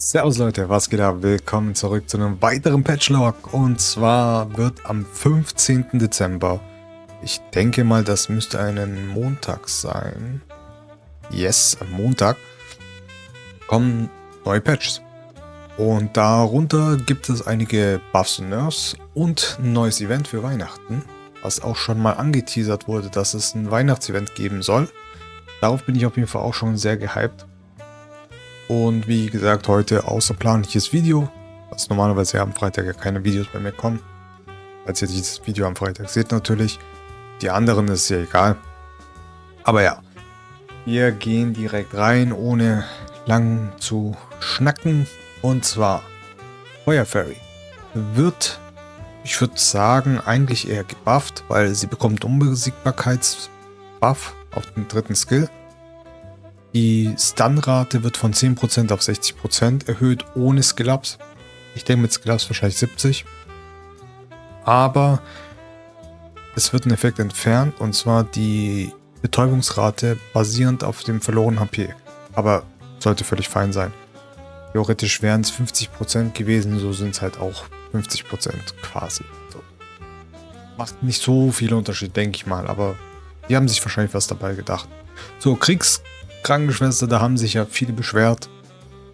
Servus Leute, was geht ab? Willkommen zurück zu einem weiteren Patchlog. Und zwar wird am 15. Dezember, ich denke mal, das müsste ein Montag sein. Yes, am Montag kommen neue Patches. Und darunter gibt es einige Buffs und Nerfs und ein neues Event für Weihnachten, was auch schon mal angeteasert wurde, dass es ein Weihnachtsevent geben soll. Darauf bin ich auf jeden Fall auch schon sehr gehypt. Und wie gesagt, heute außerplanliches Video, was normalerweise ja am Freitag ja keine Videos bei mir kommen. Falls ihr dieses Video am Freitag seht natürlich. Die anderen ist ja egal. Aber ja, wir gehen direkt rein, ohne lang zu schnacken. Und zwar, Feuer Fairy wird, ich würde sagen, eigentlich eher gebufft, weil sie bekommt Unbesiegbarkeitsbuff auf den dritten Skill. Die Stun-Rate wird von 10% auf 60% erhöht, ohne Skill-Ups. Ich denke mit Skill-Ups wahrscheinlich 70. Aber es wird ein Effekt entfernt, und zwar die Betäubungsrate basierend auf dem verlorenen HP. Aber sollte völlig fein sein. Theoretisch wären es 50% gewesen, so sind es halt auch 50% quasi. So. Macht nicht so viel Unterschied, denke ich mal, aber die haben sich wahrscheinlich was dabei gedacht. So, Krankenschwester, da haben sich ja viele beschwert,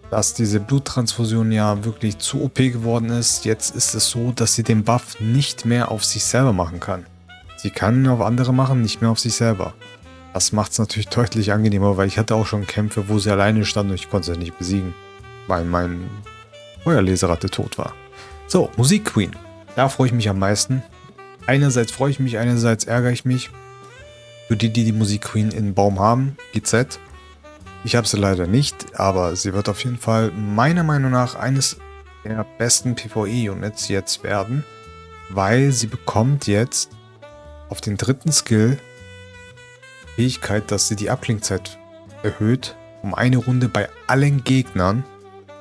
dass diese Bluttransfusion ja wirklich zu OP geworden ist. Jetzt ist es so, dass sie den Buff nicht mehr auf sich selber machen kann. Sie kann ihn auf andere machen, nicht mehr auf sich selber. Das macht es natürlich deutlich angenehmer, weil ich hatte auch schon Kämpfe, wo sie alleine stand und ich konnte sie nicht besiegen, weil mein Feuerlaserratte tot war. So, Musik Queen. Da freue ich mich am meisten. Einerseits freue ich mich, einerseits ärgere ich mich. Für die, die die Musik Queen in Baum haben, GZ. Ich habe sie leider nicht, aber sie wird auf jeden Fall meiner Meinung nach eines der besten PvE-Units jetzt werden, weil sie bekommt jetzt auf den dritten Skill Fähigkeit, dass sie die Abklingzeit erhöht um eine Runde bei allen Gegnern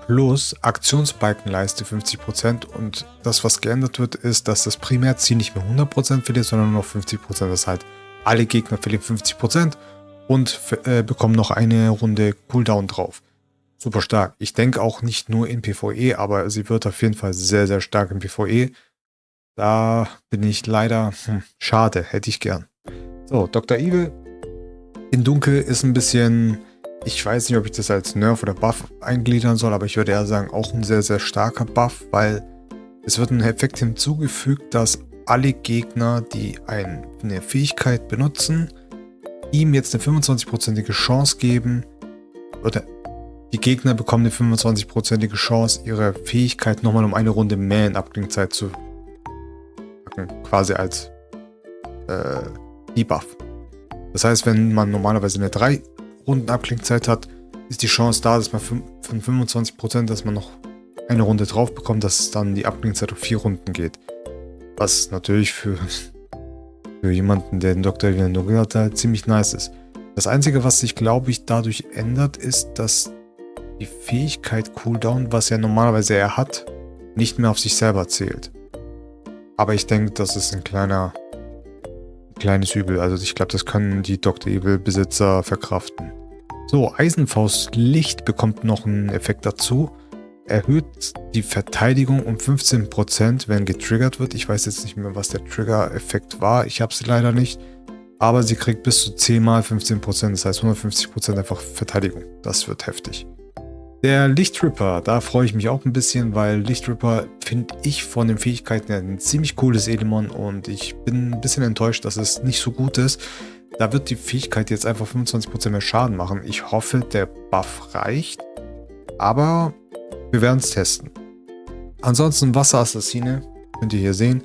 plus Aktionsbalkenleiste 50%, und das, was geändert wird, ist, dass das Primärziel nicht mehr 100% verliert, sondern nur noch 50%. Das heißt, alle Gegner verlieren 50% und bekommen noch eine Runde Cooldown drauf. Super stark. Ich denke auch nicht nur in PvE, aber sie wird auf jeden Fall sehr, sehr stark im PvE. Da bin ich leider, schade, hätte ich gern. So, Dr. Evil in Dunkel ist ein bisschen, ich weiß nicht, ob ich das als Nerf oder Buff eingliedern soll, aber ich würde eher sagen, auch ein sehr, sehr starker Buff, weil es wird ein Effekt hinzugefügt, dass alle Gegner, die eine Fähigkeit benutzen, ihm jetzt eine 25%ige Chance geben, oder die Gegner bekommen eine 25%ige Chance, ihre Fähigkeit nochmal um eine Runde mehr in Abklingzeit zu packen, quasi als Debuff. Das heißt, wenn man normalerweise eine 3 Runden Abklingzeit hat, ist die Chance da, dass man von 25%, dass man noch eine Runde drauf bekommt, dass dann die Abklingzeit auf 4 Runden geht. Was natürlich für jemanden, der den Dr. Evil Dunkel hat, halt ziemlich nice ist. Das Einzige, was sich, glaube ich, dadurch ändert, ist, dass die Fähigkeit Cooldown, was er normalerweise er hat, nicht mehr auf sich selber zählt. Aber ich denke, das ist ein kleines Übel. Also ich glaube, das können die Dr. Evil Besitzer verkraften. So, Eisenfaust Licht bekommt noch einen Effekt dazu. Erhöht die Verteidigung um 15%, wenn getriggert wird. Ich weiß jetzt nicht mehr, was der Trigger-Effekt war. Ich habe sie leider nicht. Aber sie kriegt bis zu 10 mal 15%, das heißt 150% einfach Verteidigung. Das wird heftig. Der Lichtripper, da freue ich mich auch ein bisschen, weil Lichtripper finde ich von den Fähigkeiten her ein ziemlich cooles Element, und ich bin ein bisschen enttäuscht, dass es nicht so gut ist. Da wird die Fähigkeit jetzt einfach 25% mehr Schaden machen. Ich hoffe, der Buff reicht, aber wir werden es testen. Ansonsten Wasserassassine, könnt ihr hier sehen,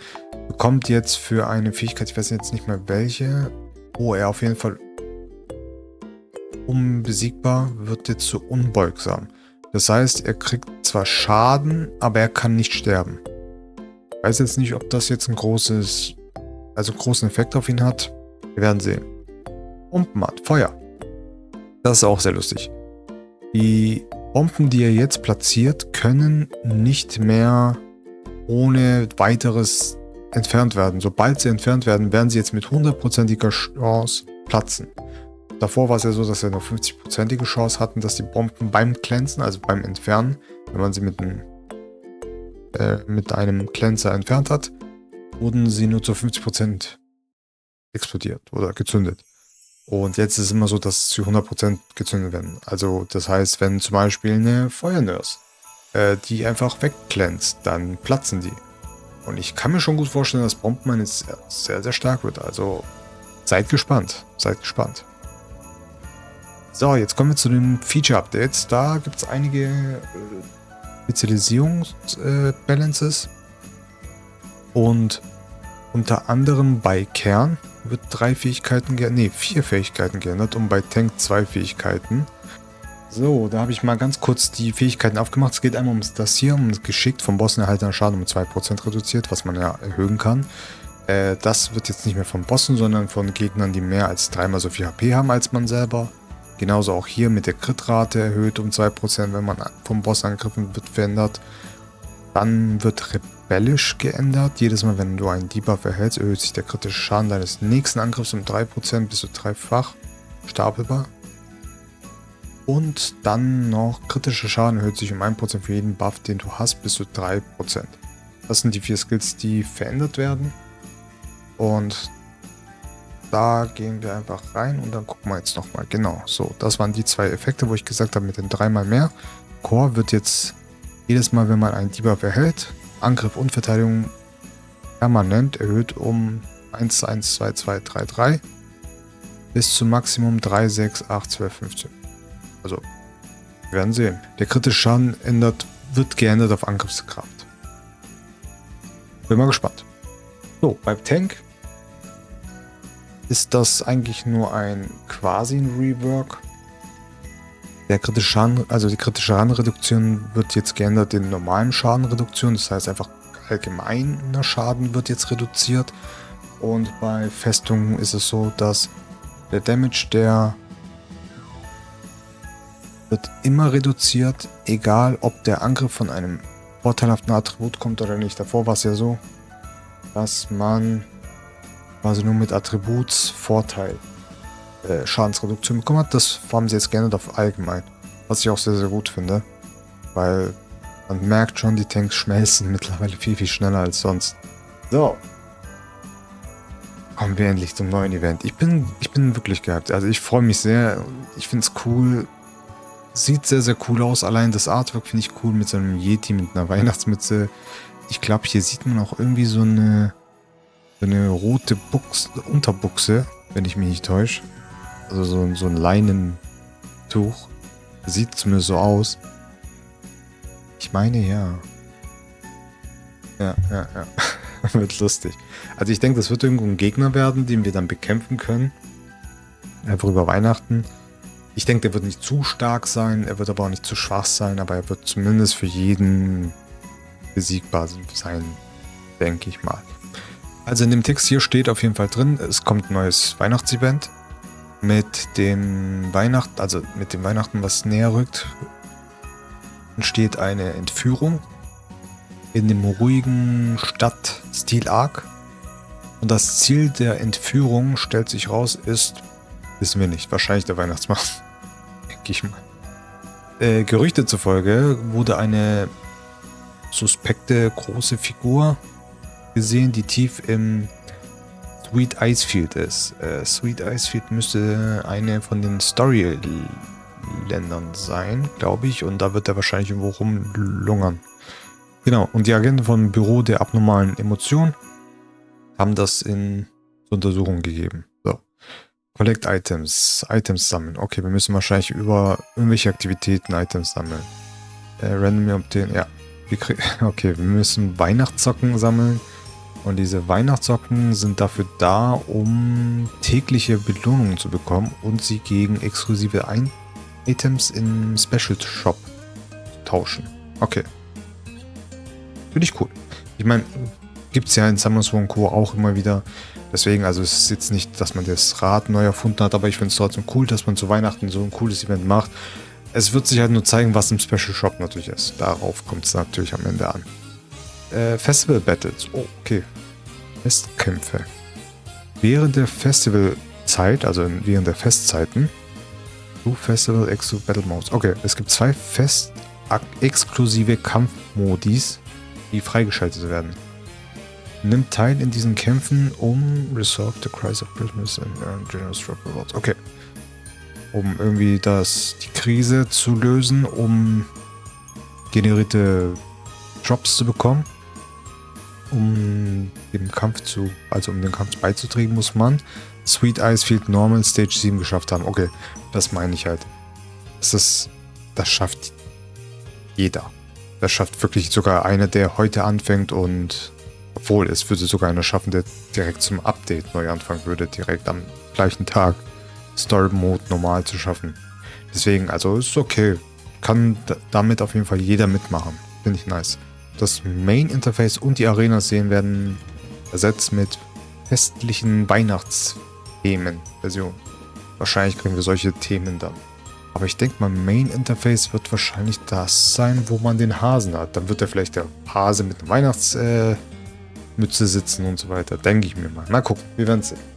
bekommt jetzt für eine Fähigkeit, ich weiß jetzt nicht mehr welche, er auf jeden Fall unbesiegbar, wird jetzt zu unbeugsam. Das heißt, er kriegt zwar Schaden, aber er kann nicht sterben. Ich weiß jetzt nicht, ob das jetzt einen großen Effekt auf ihn hat. Wir werden sehen. Bombenart, Feuer. Das ist auch sehr lustig. Die Bomben, die er jetzt platziert, können nicht mehr ohne weiteres entfernt werden. Sobald sie entfernt werden, werden sie jetzt mit 100%iger Chance platzen. Davor war es ja so, dass wir noch 50%ige Chance hatten, dass die Bomben beim Cleansen, also beim Entfernen, wenn man sie mit einem Cleanser entfernt hat, wurden sie nur zu 50% explodiert oder gezündet. Und jetzt ist es immer so, dass sie 100% gezündet werden. Also das heißt, wenn zum Beispiel eine Feuernurse die einfach wegglänzt, dann platzen die. Und ich kann mir schon gut vorstellen, dass Bombenman jetzt sehr, sehr stark wird. Also seid gespannt. Seid gespannt. So, jetzt kommen wir zu den Feature-Updates. Da gibt es einige Spezialisierungs-Balances. Und unter anderem bei Kern wird 4 Fähigkeiten geändert und bei Tank 2 Fähigkeiten. So, da habe ich mal ganz kurz die Fähigkeiten aufgemacht. Es geht einmal um das hier, um geschickt vom Bossen erhaltener Schaden um 2% reduziert, was man ja erhöhen kann. Das wird jetzt nicht mehr von Bossen, sondern von Gegnern, die mehr als 3-mal so viel HP haben als man selber. Genauso auch hier mit der Crit-Rate erhöht um 2%, wenn man vom Boss angegriffen wird, verändert. Dann wird Rebellisch geändert. Jedes Mal, wenn du einen Debuff erhältst, erhöht sich der kritische Schaden deines nächsten Angriffs um 3%, bis zu 3-fach stapelbar. Und dann noch kritischer Schaden erhöht sich um 1% für jeden Buff, den du hast, bis zu 3%. Das sind die 4 Skills, die verändert werden. Und da gehen wir einfach rein und dann gucken wir jetzt nochmal. Genau, so, das waren die 2 Effekte, wo ich gesagt habe, mit den 3-mal mehr. Core wird jetzt jedes Mal, wenn man einen Debuff erhält, Angriff und Verteidigung permanent erhöht um 1, 1, 2, 2, 3, 3 bis zum Maximum 3, 6, 8, 12, 15. Also, wir werden sehen. Der kritische Schaden wird geändert auf Angriffskraft. Bin mal gespannt. So, beim Tank ist das eigentlich nur quasi ein Rework. Der kritische Schaden, also die kritische Schadenreduktion wird jetzt geändert in normalen Schadenreduktion. Das heißt einfach allgemeiner Schaden wird jetzt reduziert. Und bei Festungen ist es so, dass der Damage, der wird immer reduziert, egal ob der Angriff von einem vorteilhaften Attribut kommt oder nicht. Davor war es ja so, dass man quasi nur mit Attributsvorteil Schadensreduktion bekommen hat. Das haben sie jetzt geändert auf allgemein. Was ich auch sehr, sehr gut finde. Weil man merkt schon, die Tanks schmelzen mittlerweile viel, viel schneller als sonst. So. Kommen wir endlich zum neuen Event. Ich bin wirklich gehypt. Also ich freue mich sehr. Ich finde es cool. Sieht sehr, sehr cool aus. Allein das Artwork finde ich cool mit so einem Yeti, mit einer Weihnachtsmütze. Ich glaube, hier sieht man auch irgendwie so eine rote Unterbuchse, wenn ich mich nicht täusche. Also so ein Leinentuch. Sieht zumindest so aus. Ich meine, ja. Ja. Wird lustig. Also ich denke, das wird irgendwo ein Gegner werden, den wir dann bekämpfen können. Einfach über Weihnachten. Ich denke, der wird nicht zu stark sein, er wird aber auch nicht zu schwach sein, aber er wird zumindest für jeden besiegbar sein, denke ich mal. Also in dem Text hier steht auf jeden Fall drin, es kommt ein neues Weihnachtsevent mit dem Weihnachten, was näher rückt, entsteht eine Entführung in dem ruhigen Stadt-Stil-Arc. Und das Ziel der Entführung, stellt sich raus, ist, wissen wir nicht, wahrscheinlich der Weihnachtsmann, denke ich mal. Gerüchte zufolge wurde eine suspekte große Figur gesehen, die tief im Sweet Icefield ist. Sweet Icefield müsste eine von den Story-Ländern sein, glaube ich, und da wird er wahrscheinlich irgendwo rumlungern. Genau, und die Agenten vom Büro der abnormalen Emotionen haben das zur Untersuchung gegeben. So. Collect Items. Items sammeln. Okay, wir müssen wahrscheinlich über irgendwelche Aktivitäten Items sammeln. Randomly obtain, ja. Okay, wir müssen Weihnachtssocken sammeln. Und diese Weihnachtssocken sind dafür da, um tägliche Belohnungen zu bekommen und sie gegen exklusive Items im Special Shop zu tauschen. Okay. Finde ich cool. Ich meine, gibt es ja in Summoners War Co. auch immer wieder. Deswegen, also es ist jetzt nicht, dass man das Rad neu erfunden hat, aber ich finde es trotzdem cool, dass man zu Weihnachten so ein cooles Event macht. Es wird sich halt nur zeigen, was im Special Shop natürlich ist. Darauf kommt es natürlich am Ende an. Festival Battles. Oh, okay. Festkämpfe. Während der Festivalzeit, also während der Festzeiten, Festival Exo Battle Modes. Okay, es gibt 2 exklusive Kampfmodis, die freigeschaltet werden. Nimmt teil in diesen Kämpfen, um Resolve the Cries of Prisoners and earn generous drop rewards. Okay. Um irgendwie die Krise zu lösen, um generierte Drops zu bekommen. Um den Kampf beizutreten, muss man Sweet Icefield Normal Stage 7 geschafft haben. Okay, das meine ich halt. Das schafft jeder. Das schafft wirklich sogar einer, der heute anfängt, und obwohl es würde sogar einer schaffen, der direkt zum Update neu anfangen würde, direkt am gleichen Tag Story Mode normal zu schaffen. Deswegen, also ist okay. Kann damit auf jeden Fall jeder mitmachen. Finde ich nice. Das Main Interface und die Arena-Szenen werden ersetzt mit festlichen Weihnachtsthemen-Versionen. Wahrscheinlich kriegen wir solche Themen dann. Aber ich denke mal, Main Interface wird wahrscheinlich das sein, wo man den Hasen hat. Dann wird da vielleicht der Hase mit einer Weihnachtsmütze sitzen und so weiter. Denke ich mir mal. Mal gucken, wir werden sehen.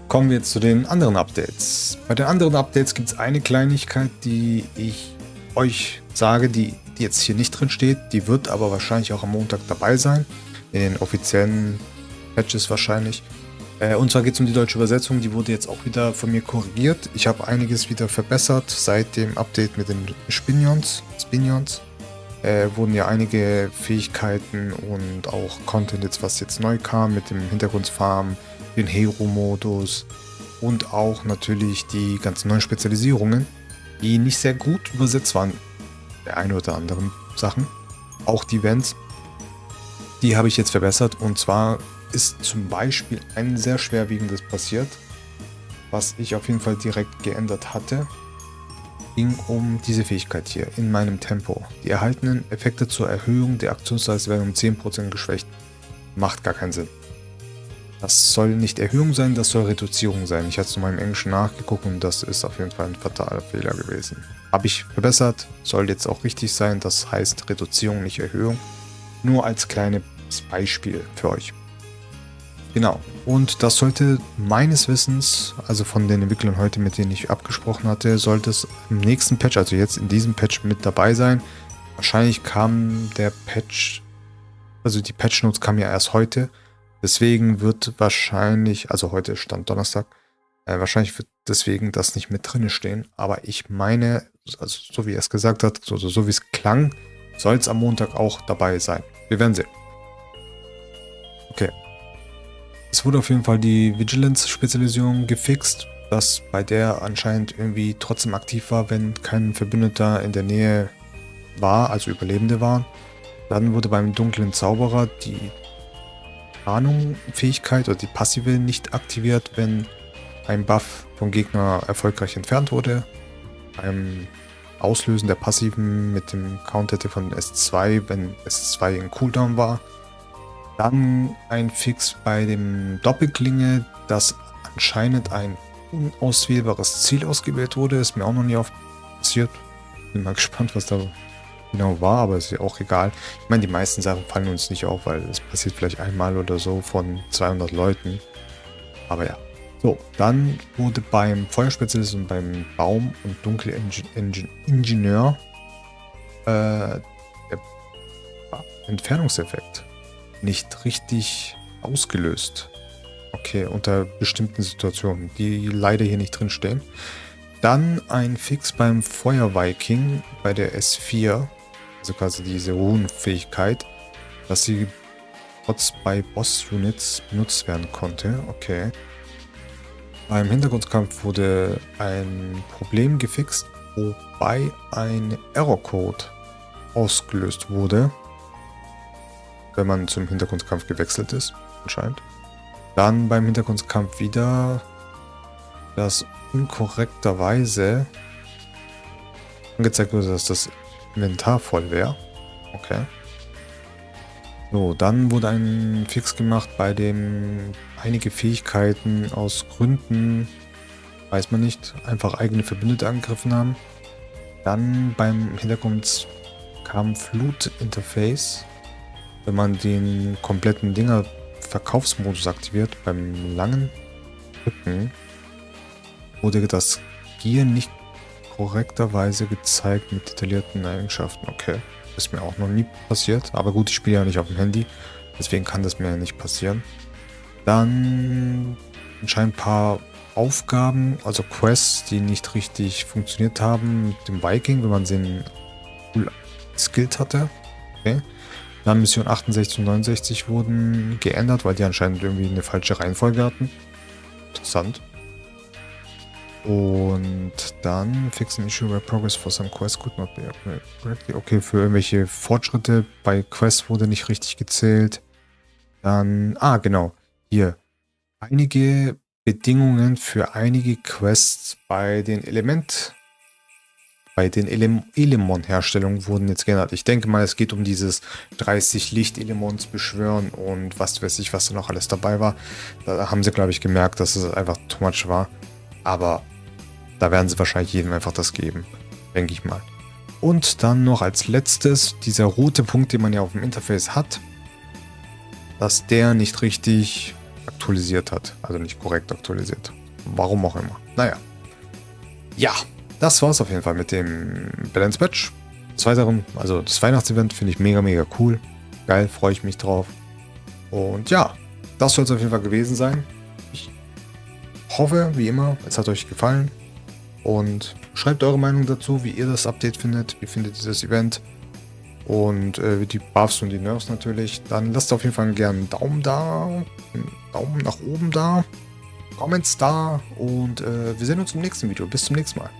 Kommen wir jetzt zu den anderen Updates. Bei den anderen Updates gibt es eine Kleinigkeit, die ich euch sage, die jetzt hier nicht drin steht. Die wird aber wahrscheinlich auch am Montag dabei sein. In den offiziellen Patches wahrscheinlich. Und zwar geht es um die deutsche Übersetzung. Die wurde jetzt auch wieder von mir korrigiert. Ich habe einiges wieder verbessert seit dem Update mit den Spinions. Wurden ja einige Fähigkeiten und auch Content jetzt, was jetzt neu kam, mit dem Hintergrundfarm, den Hero-Modus und auch natürlich die ganzen neuen Spezialisierungen, die nicht sehr gut übersetzt waren, der eine oder anderen Sachen. Auch die Events, die habe ich jetzt verbessert, und zwar ist zum Beispiel ein sehr schwerwiegendes passiert, was ich auf jeden Fall direkt geändert hatte. Ging um diese Fähigkeit hier, in meinem Tempo. Die erhaltenen Effekte zur Erhöhung der Aktionsleiste werden um 10% geschwächt. Macht gar keinen Sinn. Das soll nicht Erhöhung sein, das soll Reduzierung sein. Ich hatte es in meinem Englischen nachgeguckt und das ist auf jeden Fall ein fataler Fehler gewesen. Habe ich verbessert, soll jetzt auch richtig sein. Das heißt Reduzierung, nicht Erhöhung. Nur als kleines Beispiel für euch. Genau. Und das sollte meines Wissens, also von den Entwicklern heute, mit denen ich abgesprochen hatte, sollte es im nächsten Patch, also jetzt in diesem Patch, mit dabei sein. Wahrscheinlich kam der Patch, also die Patch Notes kamen ja erst heute. Deswegen wird wahrscheinlich, also heute stand Donnerstag, wahrscheinlich wird deswegen das nicht mit drin stehen. Aber ich meine, also so wie er es gesagt hat, so wie es klang, soll es am Montag auch dabei sein. Wir werden sehen. Okay. Es wurde auf jeden Fall die Vigilance-Spezialisierung gefixt, dass bei der anscheinend irgendwie trotzdem aktiv war, wenn kein Verbündeter in der Nähe war, also Überlebende waren. Dann wurde beim dunklen Zauberer die Tarnung-Fähigkeit oder die Passive nicht aktiviert, wenn ein Buff vom Gegner erfolgreich entfernt wurde. Beim Auslösen der Passiven mit dem Counter von S2, wenn S2 in Cooldown war. Dann ein Fix bei dem Doppelklinge, dass anscheinend ein unauswählbares Ziel ausgewählt wurde. Ist mir auch noch nie passiert. Bin mal gespannt, was da genau war, aber ist ja auch egal. Ich meine, die meisten Sachen fallen uns nicht auf, weil es passiert vielleicht einmal oder so von 200 Leuten. Aber ja. So, dann wurde beim Feuerspezialist und beim Baum- und Dunkelingenieur der Entfernungseffekt nicht richtig ausgelöst. Okay, unter bestimmten Situationen, die leider hier nicht drin stehen. Dann ein Fix beim Feuer-Viking bei der S4, also quasi diese Runenfähigkeit, dass sie trotz bei Boss-Units benutzt werden konnte. Okay. Beim Hintergrundkampf wurde ein Problem gefixt, wobei ein Error-Code ausgelöst wurde, wenn man zum Hintergrundkampf gewechselt ist, anscheinend. Dann beim Hintergrundkampf wieder, dass inkorrekterweise angezeigt wurde, dass das Inventar voll wäre. Okay. So, dann wurde ein Fix gemacht, bei dem einige Fähigkeiten aus Gründen, weiß man nicht, einfach eigene Verbündete angegriffen haben. Dann beim Hintergrundkampf-Loot-Interface, wenn man den kompletten Dinger-Verkaufsmodus aktiviert, beim langen Drücken, wurde das Gear nicht korrekterweise gezeigt mit detaillierten Eigenschaften. Okay, ist mir auch noch nie passiert. Aber gut, ich spiele ja nicht auf dem Handy. Deswegen kann das mir ja nicht passieren. Dann anscheinend ein paar Aufgaben, also Quests, die nicht richtig funktioniert haben mit dem Viking, wenn man den cool skillt hatte. Okay. Dann Mission 68 und 69 wurden geändert, weil die anscheinend irgendwie eine falsche Reihenfolge hatten. Interessant. Und dann fix an issue where progress for some quests could not be correctly. Okay, für irgendwelche Fortschritte bei Quests wurde nicht richtig gezählt. Dann, genau, hier. Einige Bedingungen für einige Quests bei den Elemon-Herstellungen wurden jetzt geändert. Ich denke mal, es geht um dieses 30 Lichtelemons beschwören und was weiß ich, was da noch alles dabei war. Da haben sie, glaube ich, gemerkt, dass es einfach too much war. Aber da werden sie wahrscheinlich jedem einfach das geben, denke ich mal. Und dann noch als letztes, dieser rote Punkt, den man ja auf dem Interface hat, dass der nicht richtig aktualisiert hat, also nicht korrekt aktualisiert. Warum auch immer. Naja. Ja, das war es auf jeden Fall mit dem Balance Patch. Des Weiteren, also das Weihnachtsevent finde ich mega, mega cool. Geil, freue ich mich drauf. Und ja, das soll es auf jeden Fall gewesen sein. Ich hoffe, wie immer, es hat euch gefallen. Und schreibt eure Meinung dazu, wie ihr das Update findet. Wie findet ihr das Event? Und die Buffs und die Nerfs natürlich. Dann lasst auf jeden Fall gerne einen Daumen da. Einen Daumen nach oben da. Comments da. Und wir sehen uns im nächsten Video. Bis zum nächsten Mal.